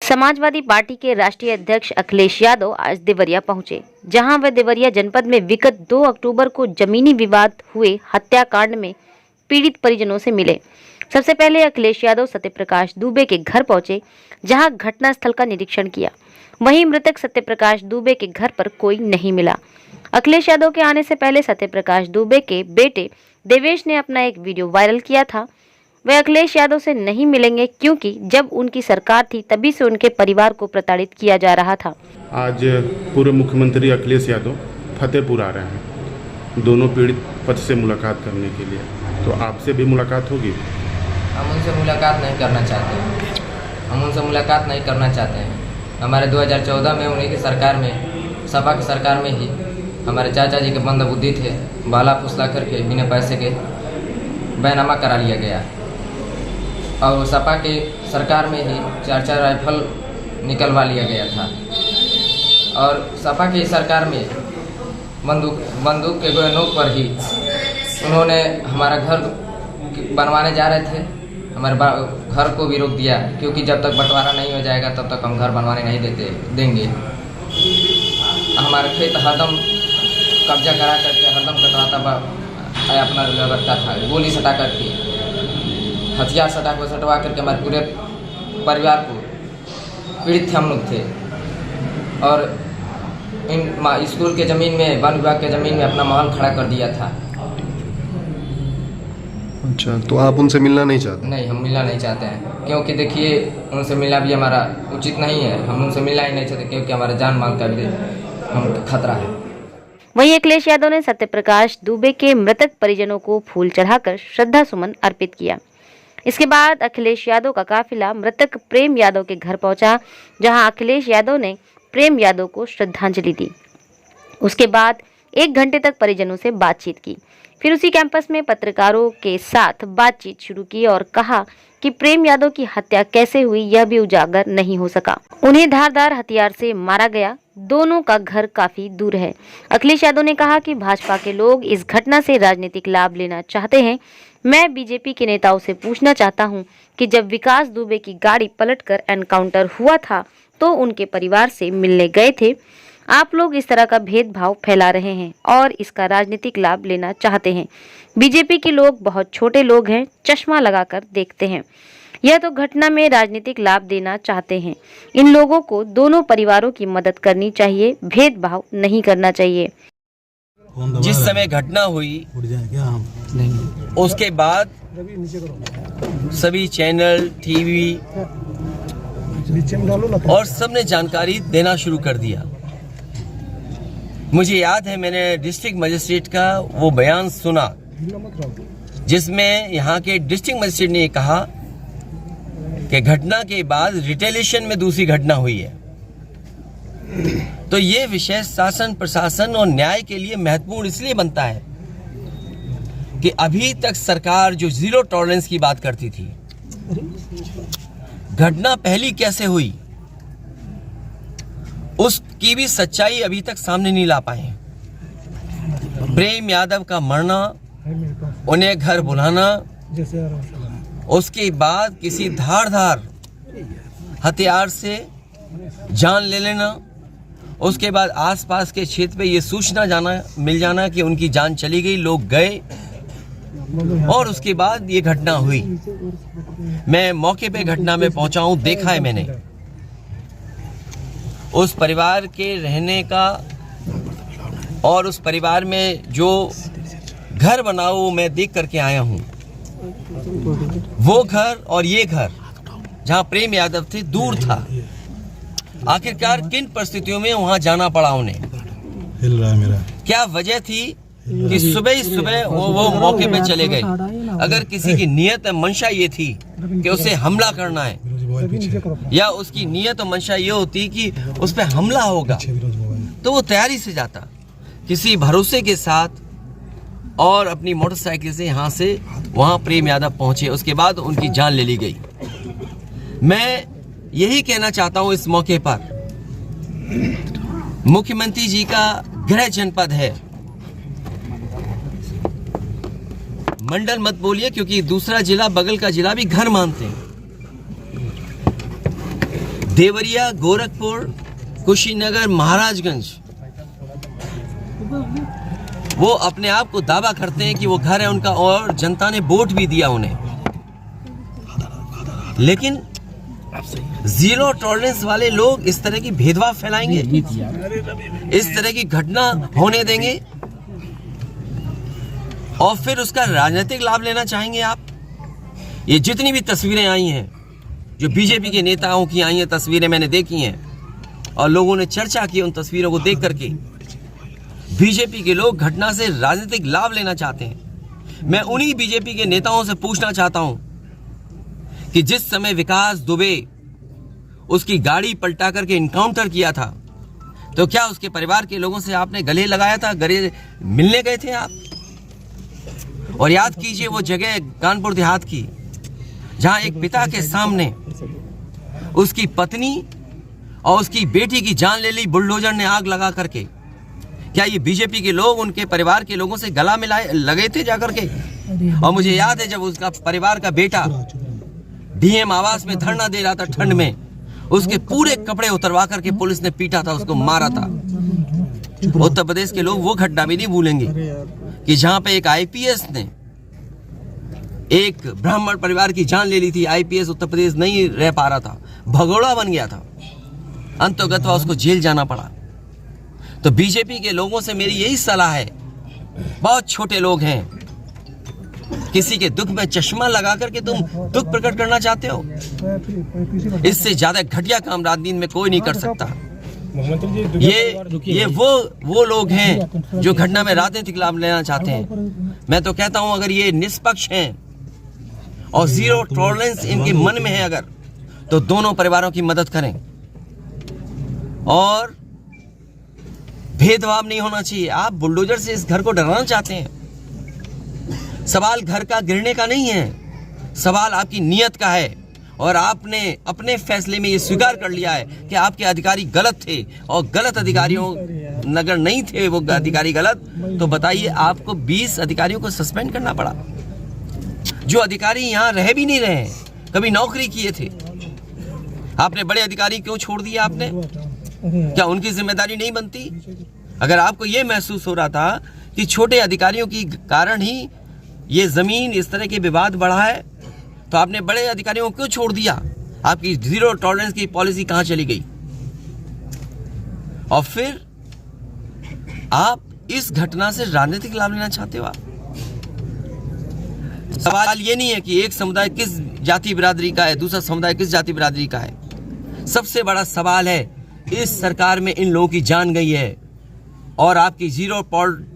Samajwadi party के राष्ट्रीय अध्यक्ष अखिलेश यादव आज देवरिया पहुंचे, जहां वे देवरिया जनपद में विगत 2 अक्टूबर को जमीनी विवाद हुए हत्याकांड में पीड़ित परिजनों से मिले। सबसे पहले अखिलेश यादव सत्यप्रकाश दुबे के घर पहुंचे, जहां घटनास्थल का निरीक्षण किया। वहीं मृतक सत्यप्रकाश दुबे के घर पर कोई नहीं मिला। अखिलेश यादव के आने से पहले सत्यप्रकाश दुबे के बेटे देवेश ने अपना एक वीडियो वायरल किया था। वे अखिलेश यादव से नहीं मिलेंगे क्योंकि जब उनकी सरकार थी तभी से उनके परिवार को प्रताड़ित किया जा रहा था। आज पूर्व मुख्यमंत्री अखिलेश यादव फतेहपुर आ रहे हैं दोनों पीड़ित पक्ष से मुलाकात करने के लिए, तो आपसे भी मुलाकात होगी? हम उनसे मुलाकात नहीं करना चाहते हैं। हमारे 2014 में उन्हीं की सरकार में, सपा की सरकार में ही हमारे चाचा जी के मंदबुद्धि थे, बाला फुसला करके बिना पैसे के बैनामा करा लिया गया। और सपा की सरकार में ही 4-4 राइफल निकलवा लिया गया था। और सपा की सरकार में बंदूक के नोक पर ही उन्होंने हमारा घर बनवाने जा रहे थे, हमारे घर को भी रोक दिया, क्योंकि जब तक बंटवारा नहीं हो जाएगा तब तक हम घर बनवाने नहीं देंगे। हमारा खेत हरदम कब्जा करा करके हरदम कटवाता अपना रखता था, गोली सटा करके, हथियार सटवा करके हमारे पूरे परिवार को पीड़ित थे हम लोग थे। और इन स्कूल के ज़मीन में, वन विभाग के ज़मीन में अपना महल खड़ा कर दिया था। अच्छा, तो आप उनसे मिलना नहीं चाहते? नहीं, हम मिलना नहीं चाहते हैं, क्योंकि देखिए उनसे मिलना भी हमारा उचित नहीं है। हम उनसे मिलना ही नहीं चाहते क्योंकि हमारे जान माल का भी हम खतरा है। वहीं अखिलेश यादव ने सत्यप्रकाश दुबे के मृतक परिजनों को फूल चढ़ाकर श्रद्धा सुमन अर्पित किया। इसके बाद अखिलेश यादव का काफिला मृतक प्रेम यादव के घर पहुंचा, जहां अखिलेश यादव ने प्रेम यादव को श्रद्धांजलि दी। उसके बाद 1 घंटे तक परिजनों से बातचीत की। फिर उसी कैंपस में पत्रकारों के साथ बातचीत शुरू की और कहा कि प्रेम यादव की हत्या कैसे हुई यह भी उजागर नहीं हो सका। उन्हें धारदार हथियार से मारा गया। दोनों का घर काफी दूर है। अखिलेश यादव ने कहा कि भाजपा के लोग इस घटना से राजनीतिक लाभ लेना चाहते हैं। मैं बीजेपी के नेताओं से पूछना चाहता हूं कि जब विकास दुबे की गाड़ी पलटकर एनकाउंटर हुआ था तो उनके परिवार से मिलने गए थे। आप लोग इस तरह का भेदभाव फैला रहे हैं और इसका राजनीतिक लाभ लेना चाहते हैं। बीजेपी के लोग बहुत छोटे लोग हैं, चश्मा लगाकर देखते हैं। यह तो घटना में राजनीतिक लाभ देना चाहते हैं। इन लोगों को दोनों परिवारों की मदद करनी चाहिए, भेदभाव नहीं करना चाहिए। जिस समय घटना हुई उसके बाद सभी चैनल, टीवी और सबने जानकारी देना शुरू कर दिया। मुझे याद है मैंने डिस्ट्रिक्ट मजिस्ट्रेट का वो बयान सुना, जिसमें यहाँ के डिस्ट्रिक्ट मजिस्ट्रेट ने कहा कि घटना के बाद रिटेलिएशन में दूसरी घटना हुई है। तो ये विषय शासन, प्रशासन और न्याय के लिए महत्वपूर्ण इसलिए बनता है कि अभी तक सरकार जो जीरो टॉलरेंस की बात करती थी, घटना पहली कैसे हुई उसकी भी सच्चाई अभी तक सामने नहीं ला पाए। प्रेम यादव का मरना, उन्हें घर बुलाना, उसके बाद किसी धारदार हथियार से जान ले लेना, उसके बाद आसपास के क्षेत्र पे ये सूचना मिल जाना कि उनकी जान चली गई, लोग गए और उसके बाद ये घटना हुई। मैं मौके पे घटना में पहुंचा हूं, देखा है मैंने। उस परिवार के रहने का और उस परिवार में जो घर बना वो मैं देख करके आया हूं। वो घर और ये घर जहां प्रेम यादव थे दूर था। आखिरकार किन परिस्थितियों में वहां जाना पड़ा उन्हें? क्या वजह थी कि सुबह ही सुबह वो मौके पे चले गए? अगर किसी की नियत मंशा ये थी कि उसे हमला करना है, या उसकी नियत और मंशा ये होती कि उस पर हमला होगा, तो वो तैयारी से जाता, किसी भरोसे के साथ, और अपनी मोटरसाइकिल से यहाँ से वहाँ प्रेम यादव पहुंचे। उसके बाद उनकी जान ले ली गई। मैं यही कहना चाहता हूँ इस मौके पर, मुख्यमंत्री जी का गृह जनपद है, मंडल मत बोलिए, क्योंकि दूसरा जिला, बगल का जिला भी घर मानते हैं। देवरिया, गोरखपुर, कुशीनगर, महाराजगंज, वो अपने आप को दावा करते हैं कि वो घर है उनका और जनता ने वोट भी दिया उन्हें, लेकिन जीरो टॉलरेंस वाले लोग इस तरह की भेदभाव फैलाएंगे, इस तरह की घटना होने देंगे और फिर उसका राजनीतिक लाभ लेना चाहेंगे आप। ये जितनी भी तस्वीरें आई हैं, जो बीजेपी के नेताओं की आई हैं तस्वीरें मैंने देखी हैं और लोगों ने चर्चा की उन तस्वीरों को देख करके, बीजेपी के लोग घटना से राजनीतिक लाभ लेना चाहते हैं। मैं उन्हीं बीजेपी के नेताओं से पूछना चाहता हूं कि जिस समय विकास दुबे उसकी गाड़ी पलटा करके इनकाउंटर किया था, तो क्या उसके परिवार के लोगों से आपने गले लगाया था, गले मिलने गए थे आप? और याद कीजिए वो जगह कानपुर देहात की, जहां एक पिता के सामने उसकी पत्नी और उसकी बेटी की जान ले ली बुलडोजर ने आग लगा करके। क्या ये बीजेपी के लोग उनके परिवार के लोगों से गला मिलाए लगे थे जाकर के? और मुझे याद है जब उसका परिवार का बेटा डीएम आवास में धरना दे रहा था ठंड में, उसके पूरे कपड़े उतरवा करके पुलिस ने पीटा था, उसको मारा था। उत्तर प्रदेश के लोग वो घटना भी नहीं भूलेंगे कि जहां पे एक आईपीएस ने एक ब्राह्मण परिवार की जान ले ली थी। आईपीएस उत्तर प्रदेश नहीं रह पा रहा था, भगोड़ा बन गया था, अंततः उसको जेल जाना पड़ा। तो बीजेपी के लोगों से मेरी यही सलाह है, बहुत छोटे लोग हैं, किसी के दुख में चश्मा लगा करके तुम दुख प्रकट करना चाहते हो, इससे ज्यादा घटिया काम राजनीति में कोई नहीं कर सकता। ये वो लोग हैं जो घटना में राजनीतिक लाभ लेना चाहते हैं। मैं तो कहता हूं अगर ये निष्पक्ष हैं और जीरो टॉलरेंस इनके मन में है अगर, तो दोनों परिवारों की मदद करें और भेदभाव नहीं होना चाहिए। आप बुलडोजर से इस घर को डराना चाहते हैं। सवाल घर का गिरने का नहीं है, सवाल आपकी नीयत का है और आपने अपने फैसले में ये स्वीकार कर लिया है कि आपके अधिकारी गलत थे और गलत अधिकारियों अगर नहीं थे वो अधिकारी गलत, तो बताइए आपको 20 अधिकारियों को सस्पेंड करना पड़ा, जो अधिकारी यहाँ रह भी नहीं रहे, कभी नौकरी किए थे। आपने बड़े अधिकारी क्यों छोड़ दिए आपने? क्या उनकी जिम्मेदारी नहीं बनती? अगर आपको ये महसूस हो रहा था कि छोटे अधिकारियों के कारण ही ये जमीन इस तरह के विवाद बढ़ा है, तो आपने बड़े अधिकारियों को क्यों छोड़ दिया? आपकी जीरो टॉलरेंस की पॉलिसी कहां चली गई? और फिर आप इस घटना से राजनीतिक लाभ लेना चाहते हो। आप सवाल ये नहीं है कि एक समुदाय किस जाति बिरादरी का है, दूसरा समुदाय किस जाति बिरादरी का है। सबसे बड़ा सवाल है इस सरकार में इन लोगों की जान गई है और आपकी जीरो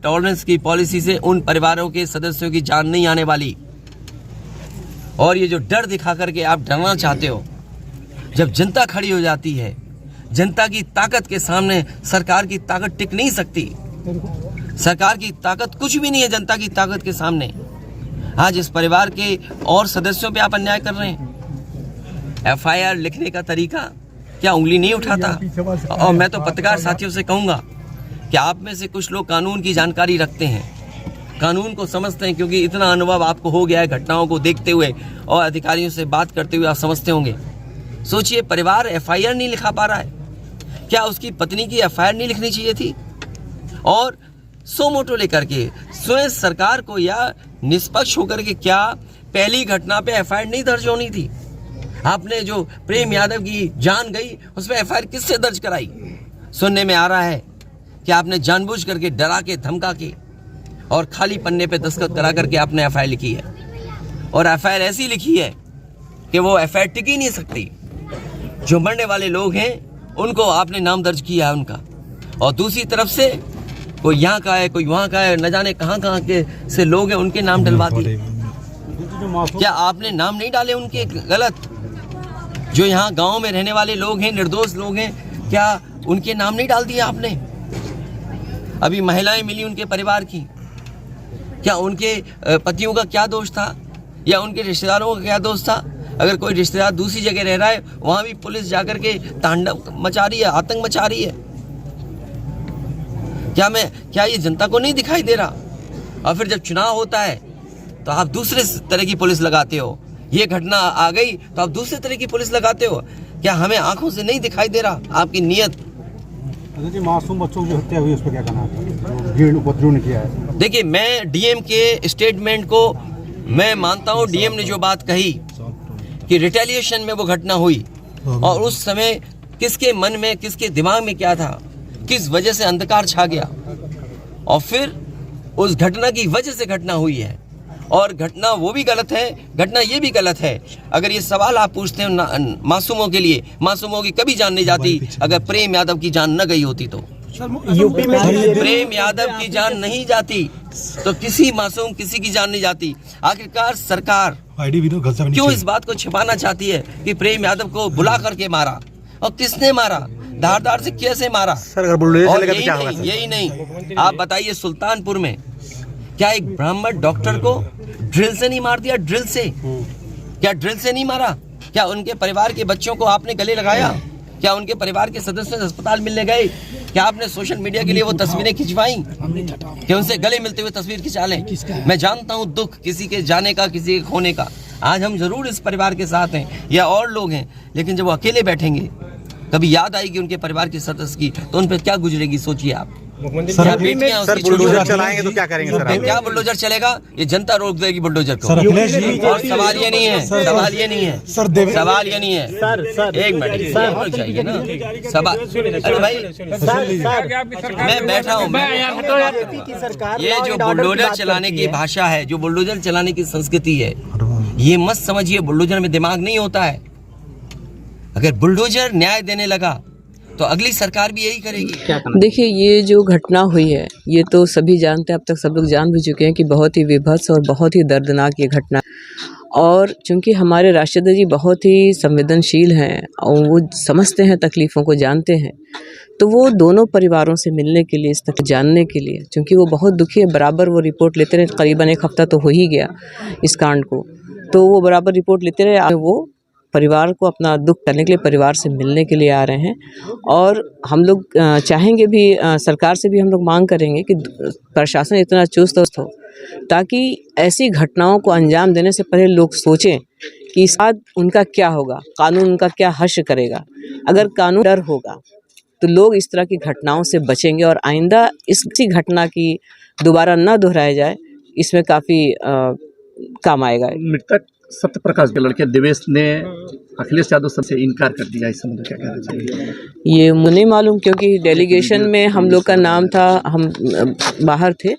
टॉलरेंस की पॉलिसी से उन परिवारों के सदस्यों की जान नहीं आने वाली। और ये जो डर दिखा करके आप डरना चाहते हो, जब जनता खड़ी हो जाती है, जनता की ताकत के सामने सरकार की ताकत टिक नहीं सकती। सरकार की ताकत कुछ भी नहीं है जनता की ताकत के सामने। आज इस परिवार के और सदस्यों पे आप अन्याय कर रहे हैं। एफआईआर लिखने का तरीका क्या उंगली नहीं उठाता? और मैं तो पत्रकार साथियों से कहूंगा कि आप में से कुछ लोग कानून की जानकारी रखते हैं, कानून को समझते हैं, क्योंकि इतना अनुभव आपको हो गया है घटनाओं को देखते हुए और अधिकारियों से बात करते हुए, आप समझते होंगे। सोचिए, परिवार एफआईआर नहीं लिखा पा रहा है, क्या उसकी पत्नी की एफआईआर नहीं लिखनी चाहिए थी? और सो मोटो लेकर के स्वयं सरकार को या निष्पक्ष होकर के क्या पहली घटना पे एफआईआर नहीं दर्ज होनी थी? आपने जो प्रेम यादव की जान गई उस पर एफआईआर किससे दर्ज कराई? सुनने में आ रहा है कि आपने जानबूझ करके डरा के धमका के और खाली पन्ने पे दस्तखत करा करके आपने एफआईआर लिखी है। और एफआईआर ऐसी लिखी है कि वो एफआईआर टिक ही नहीं सकती। जो मरने वाले लोग हैं उनको आपने नाम दर्ज किया है उनका, और दूसरी तरफ से कोई यहाँ का है, कोई वहाँ का है, न जाने कहाँ के से लोग हैं, उनके नाम डलवा दिए। क्या आपने नाम नहीं डाले उनके गलत? जो यहाँ गांव में रहने वाले लोग हैं, निर्दोष लोग हैं, क्या उनके नाम नहीं डाल दिए आपने? अभी महिलाएं मिली उनके परिवार की, क्या उनके पतियों का क्या दोष था या उनके रिश्तेदारों का क्या दोष था? अगर कोई रिश्तेदार दूसरी जगह रह रहा है, वहां भी पुलिस जाकर के तांडव मचा रही है, आतंक मचा रही है। क्या ये जनता को नहीं दिखाई दे रहा? और फिर जब चुनाव होता है तो आप दूसरे तरह की पुलिस लगाते हो। ये घटना आ गई तो आप दूसरे तरह की पुलिस लगाते हो। क्या हमें आंखों से नहीं दिखाई दे रहा आपकी नीयत? जी मासूम बच्चों की जो हत्या हुई उस पर क्या कहना है? भीड़ उपद्रव ने किया है। देखिए, मैं डीएम के स्टेटमेंट को मैं मानता हूँ। डीएम ने जो बात कही कि रिटेलिएशन में वो घटना हुई, और उस समय किसके मन में, किसके दिमाग में क्या था, किस वजह से अंधकार छा गया, और फिर उस घटना की वजह से घटना हुई है। और घटना वो भी गलत है, घटना ये भी गलत है। अगर ये सवाल आप पूछते हैं मासूमों के लिए, मासूमों की कभी जान नहीं जाती अगर प्रेम यादव की जान न गई होती तो। यूपी में प्रेम यादव की जान नहीं जाती तो किसी मासूम किसी की जान नहीं जाती। आखिरकार सरकार क्यों इस बात को छिपाना चाहती है कि प्रेम यादव को बुला करके मारा, और किसने मारा, धारदार से कैसे मारा? और यही नहीं, आप बताइए सुल्तानपुर में क्या एक ब्राह्मण डॉक्टर को ड्रिल से नहीं मार दिया? ड्रिल से, क्या ड्रिल से नहीं मारा? क्या उनके परिवार के बच्चों को आपने गले लगाया? क्या उनके परिवार के सदस्य अस्पताल मिलने गए? क्या आपने सोशल मीडिया के लिए वो तस्वीरें खिंचवाई कि उनसे गले मिलते हुए तस्वीर खिंचा लें? मैं जानता हूँ दुख किसी के जाने का, किसी के खोने का। आज हम जरूर इस परिवार के साथ हैं या और लोग हैं, लेकिन जब वो अकेले बैठेंगे कभी याद आएगी उनके परिवार के सदस्य की, तो उन पर क्या गुजरेगी सोचिए आप। सर बुलडोजर चलाएंगे तो क्या करेंगे सर? क्या बुलडोजर चलेगा? ये जनता रोक देगी बुलडोजर को। और सवाल ये नहीं है, सवाल ये नहीं है, सवाल ये नहीं है। एक मिनट चाहिए ना सवाल। अरे भाई मैं बैठा हूँ, ये जो बुलडोजर चलाने की भाषा है, जो बुलडोजर चलाने की संस्कृति है, ये मत समझिए बुलडोजर में दिमाग नहीं होता है। अगर बुलडोजर न्याय देने लगा तो अगली सरकार भी यही करेगी। देखिए, ये जो घटना हुई है ये तो सभी जानते हैं, अब तक सब लोग जान भी चुके हैं कि बहुत ही विभत्स और बहुत ही दर्दनाक ये घटना। और चूंकि हमारे राष्ट्रपति जी बहुत ही संवेदनशील हैं और वो समझते हैं, तकलीफ़ों को जानते हैं, तो वो दोनों परिवारों से मिलने के लिए, इस तक जानने के लिए, चूँकि वो बहुत दुखी है, बराबर वो रिपोर्ट लेते रहे। करीबन 1 हफ्ता तो हो ही गया इस कांड को, तो वो बराबर रिपोर्ट लेते रहे। वो परिवार को अपना दुख करने के लिए, परिवार से मिलने के लिए आ रहे हैं। और हम लोग चाहेंगे भी, सरकार से भी हम लोग मांग करेंगे कि प्रशासन इतना चुस्त हो ताकि ऐसी घटनाओं को अंजाम देने से पहले लोग सोचें कि इस बाद उनका क्या होगा, कानून उनका क्या हश्र करेगा। अगर कानून डर होगा तो लोग इस तरह की घटनाओं से बचेंगे और आइंदा इसी घटना की दोबारा न दोहराया जाए, इसमें काफ़ी काम आएगा। मृतक सत्य प्रकाश के लड़के देवेश ने अखिलेश यादव सबसे इनकार कर दिया, इस संबंध क्या कहना चाहिए? ये मुझे नहीं मालूम, क्योंकि डेलीगेशन में हम लोग का नाम था, हम बाहर थे,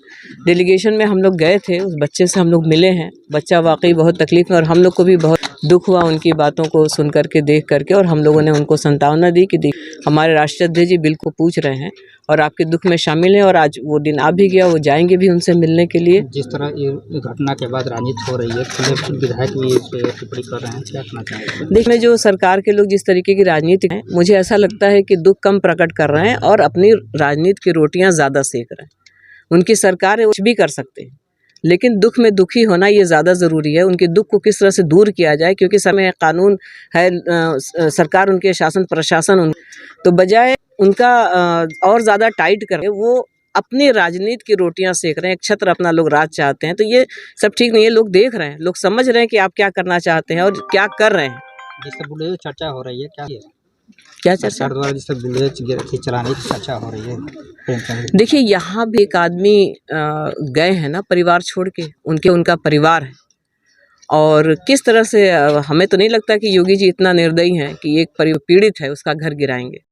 डेलीगेशन में हम लोग गए थे, उस बच्चे से हम लोग मिले हैं। बच्चा वाकई बहुत तकलीफ में, और हम लोग को भी बहुत दुख हुआ उनकी बातों को सुन करके, देख करके, और हम लोगों ने उनको सांत्वना दी कि हमारे राष्ट्रपति जी बिल्कुल पूछ रहे हैं और आपके दुख में शामिल हैं, और आज वो दिन आ भी गया, वो जाएंगे भी उनसे मिलने के लिए। जिस तरह ये घटना के बाद राजनीति हो रही है, विधायक भी इस पर टिप्पणी कर रहे हैं, क्या कहना चाहेंगे? देखने जो सरकार के लोग जिस तरीके की राजनीति है, मुझे ऐसा लगता है कि दुख कम प्रकट कर रहे हैं और अपनी राजनीति की रोटियां ज़्यादा सेक रहे हैं। उनकी सरकार है, कुछ भी कर सकते हैं, लेकिन दुख में दुखी होना ये ज़्यादा ज़रूरी है। उनके दुख को किस तरह से दूर किया जाए, क्योंकि समय कानून है, सरकार उनके शासन प्रशासन, तो बजाय उनका और ज़्यादा टाइट करें, वो अपनी राजनीति की रोटियां सेक रहे हैं, एक छत्र अपना लोग राज चाहते हैं। तो ये सब ठीक नहीं है। लोग देख रहे हैं, लोग समझ रहे हैं कि आप क्या करना चाहते हैं और क्या कर रहे हैं। जिससे बुलडोजर चर्चा हो रही है, क्या चर्चा? सरकार द्वारा जिससे बुलडोजर चलाने की चर्चा हो रही है। देखिए, यहाँ भी एक आदमी गए हैं ना परिवार छोड़ के, उनका परिवार है, और किस तरह से हमें तो नहीं लगता कि योगी जी इतना निर्दयी हैं कि एक पीड़ित है उसका घर गिराएंगे।